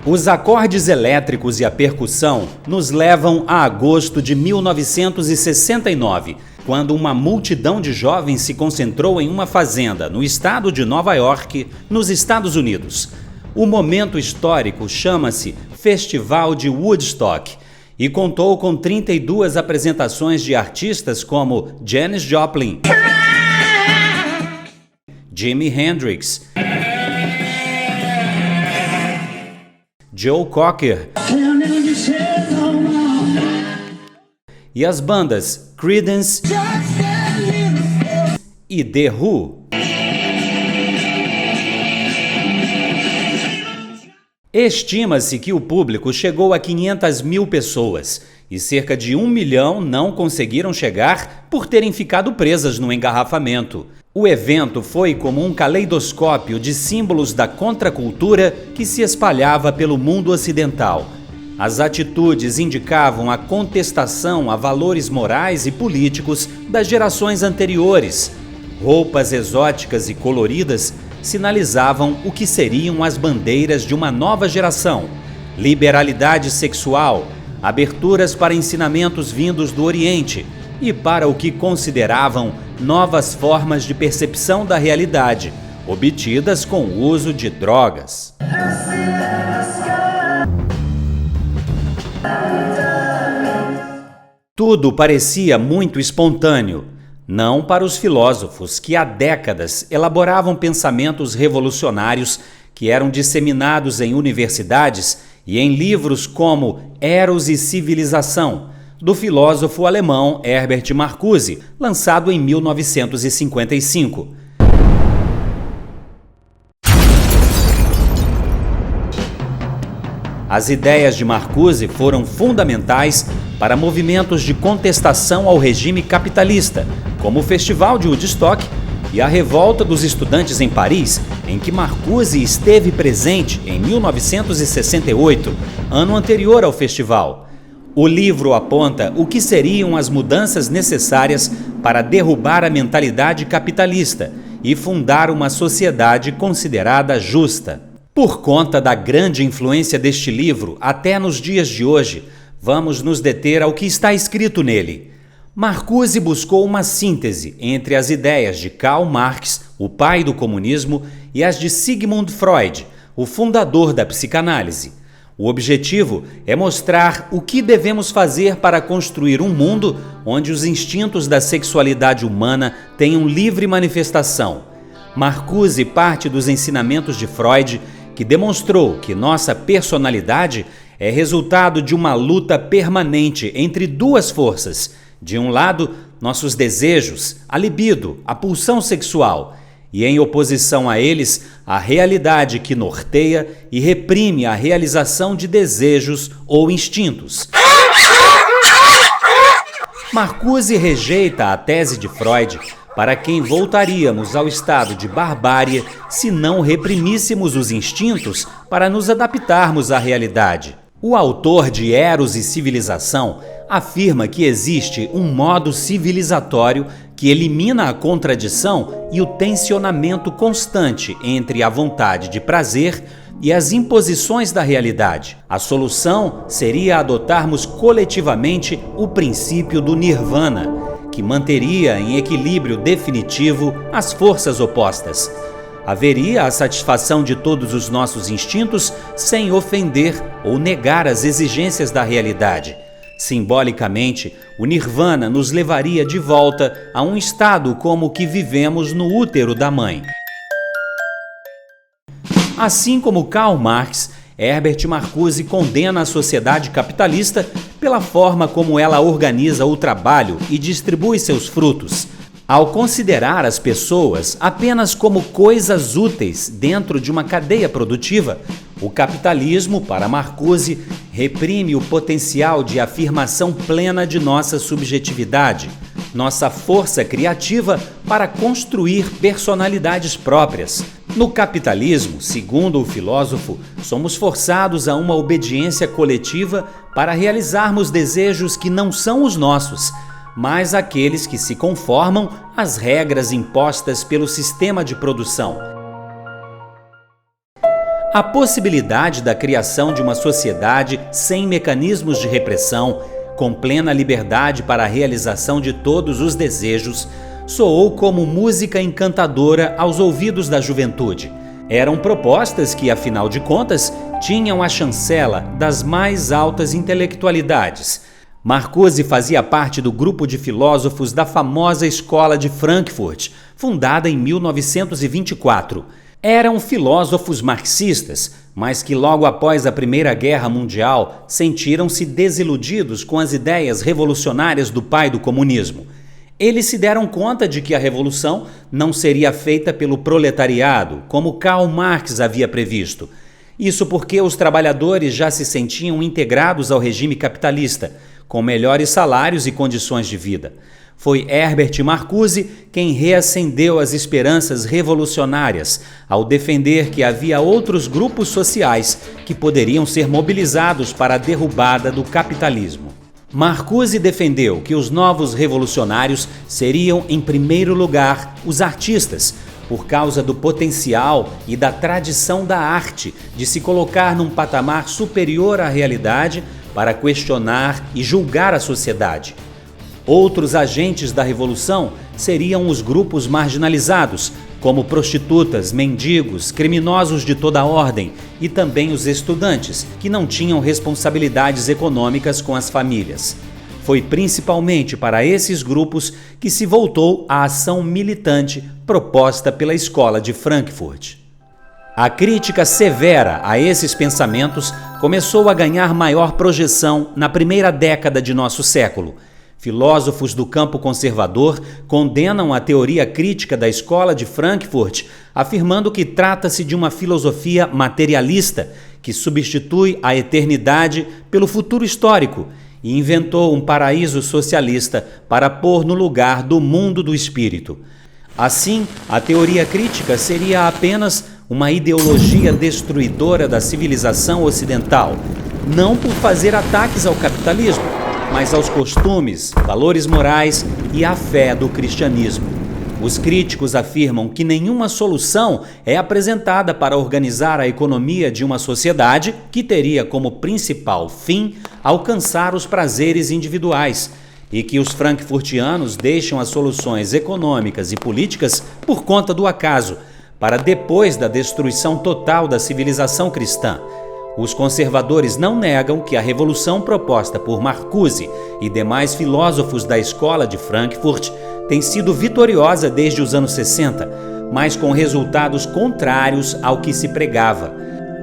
Os acordes elétricos e a percussão nos levam a agosto de 1969, quando uma multidão de jovens se concentrou em uma fazenda no estado de Nova York, nos Estados Unidos. O momento histórico chama-se Festival de Woodstock e contou com 32 apresentações de artistas como Janis Joplin, Jimi Hendrix, Joe Cocker e as bandas Creedence e The Who. Estima-se que o público chegou a 500 mil pessoas e cerca de 1 milhão não conseguiram chegar por terem ficado presas no engarrafamento. O evento foi como um caleidoscópio de símbolos da contracultura que se espalhava pelo mundo ocidental. As atitudes indicavam a contestação a valores morais e políticos das gerações anteriores. Roupas exóticas e coloridas sinalizavam o que seriam as bandeiras de uma nova geração: liberalidade sexual, aberturas para ensinamentos vindos do Oriente e para o que consideravam novas formas de percepção da realidade, obtidas com o uso de drogas. Tudo parecia muito espontâneo, não para os filósofos que há décadas elaboravam pensamentos revolucionários que eram disseminados em universidades e em livros como Eros e Civilização, do filósofo alemão Herbert Marcuse, lançado em 1955. As ideias de Marcuse foram fundamentais para movimentos de contestação ao regime capitalista, como o Festival de Woodstock e a Revolta dos Estudantes em Paris, em que Marcuse esteve presente em 1968, ano anterior ao festival. O livro aponta o que seriam as mudanças necessárias para derrubar a mentalidade capitalista e fundar uma sociedade considerada justa. Por conta da grande influência deste livro, até nos dias de hoje, vamos nos deter ao que está escrito nele. Marcuse buscou uma síntese entre as ideias de Karl Marx, o pai do comunismo, e as de Sigmund Freud, o fundador da psicanálise. O objetivo é mostrar o que devemos fazer para construir um mundo onde os instintos da sexualidade humana tenham livre manifestação. Marcuse parte dos ensinamentos de Freud, que demonstrou que nossa personalidade é resultado de uma luta permanente entre duas forças. De um lado, nossos desejos, a libido, a pulsão sexual, e em oposição a eles, a realidade que norteia e reprime a realização de desejos ou instintos. Marcuse rejeita a tese de Freud, para quem voltaríamos ao estado de barbárie se não reprimíssemos os instintos para nos adaptarmos à realidade. O autor de Eros e Civilização afirma que existe um modo civilizatório que elimina a contradição e o tensionamento constante entre a vontade de prazer e as imposições da realidade. A solução seria adotarmos coletivamente o princípio do Nirvana, que manteria em equilíbrio definitivo as forças opostas. Haveria a satisfação de todos os nossos instintos sem ofender ou negar as exigências da realidade. Simbolicamente, o Nirvana nos levaria de volta a um estado como o que vivemos no útero da mãe. Assim como Karl Marx, Herbert Marcuse condena a sociedade capitalista pela forma como ela organiza o trabalho e distribui seus frutos. Ao considerar as pessoas apenas como coisas úteis dentro de uma cadeia produtiva, o capitalismo, para Marcuse, reprime o potencial de afirmação plena de nossa subjetividade, nossa força criativa para construir personalidades próprias. No capitalismo, segundo o filósofo, somos forçados a uma obediência coletiva para realizarmos desejos que não são os nossos, mas aqueles que se conformam às regras impostas pelo sistema de produção. A possibilidade da criação de uma sociedade sem mecanismos de repressão, com plena liberdade para a realização de todos os desejos, soou como música encantadora aos ouvidos da juventude. Eram propostas que, afinal de contas, tinham a chancela das mais altas intelectualidades. Marcuse fazia parte do grupo de filósofos da famosa Escola de Frankfurt, fundada em 1924. Eram filósofos marxistas, mas que logo após a Primeira Guerra Mundial sentiram-se desiludidos com as ideias revolucionárias do pai do comunismo. Eles se deram conta de que a revolução não seria feita pelo proletariado, como Karl Marx havia previsto. Isso porque os trabalhadores já se sentiam integrados ao regime capitalista, com melhores salários e condições de vida. Foi Herbert Marcuse quem reacendeu as esperanças revolucionárias ao defender que havia outros grupos sociais que poderiam ser mobilizados para a derrubada do capitalismo. Marcuse defendeu que os novos revolucionários seriam, em primeiro lugar, os artistas, por causa do potencial e da tradição da arte de se colocar num patamar superior à realidade para questionar e julgar a sociedade. Outros agentes da revolução seriam os grupos marginalizados, como prostitutas, mendigos, criminosos de toda ordem e também os estudantes, que não tinham responsabilidades econômicas com as famílias. Foi principalmente para esses grupos que se voltou a ação militante proposta pela Escola de Frankfurt. A crítica severa a esses pensamentos começou a ganhar maior projeção na primeira década de nosso século. Filósofos do campo conservador condenam a teoria crítica da Escola de Frankfurt, afirmando que trata-se de uma filosofia materialista que substitui a eternidade pelo futuro histórico e inventou um paraíso socialista para pôr no lugar do mundo do espírito. Assim, a teoria crítica seria apenas uma ideologia destruidora da civilização ocidental, não por fazer ataques ao capitalismo, mas aos costumes, valores morais e à fé do cristianismo. Os críticos afirmam que nenhuma solução é apresentada para organizar a economia de uma sociedade que teria como principal fim alcançar os prazeres individuais, e que os frankfurtianos deixam as soluções econômicas e políticas por conta do acaso, para depois da destruição total da civilização cristã. Os conservadores não negam que a revolução proposta por Marcuse e demais filósofos da Escola de Frankfurt tem sido vitoriosa desde os anos 60, mas com resultados contrários ao que se pregava.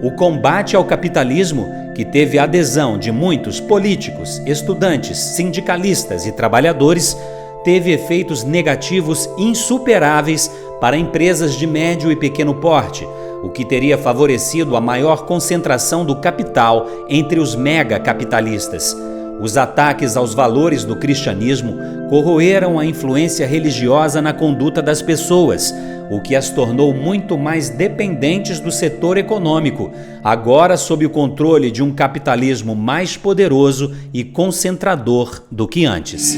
O combate ao capitalismo, que teve a adesão de muitos políticos, estudantes, sindicalistas e trabalhadores, teve efeitos negativos insuperáveis para empresas de médio e pequeno porte, o que teria favorecido a maior concentração do capital entre os megacapitalistas. Os ataques aos valores do cristianismo corroeram a influência religiosa na conduta das pessoas, o que as tornou muito mais dependentes do setor econômico, agora sob o controle de um capitalismo mais poderoso e concentrador do que antes.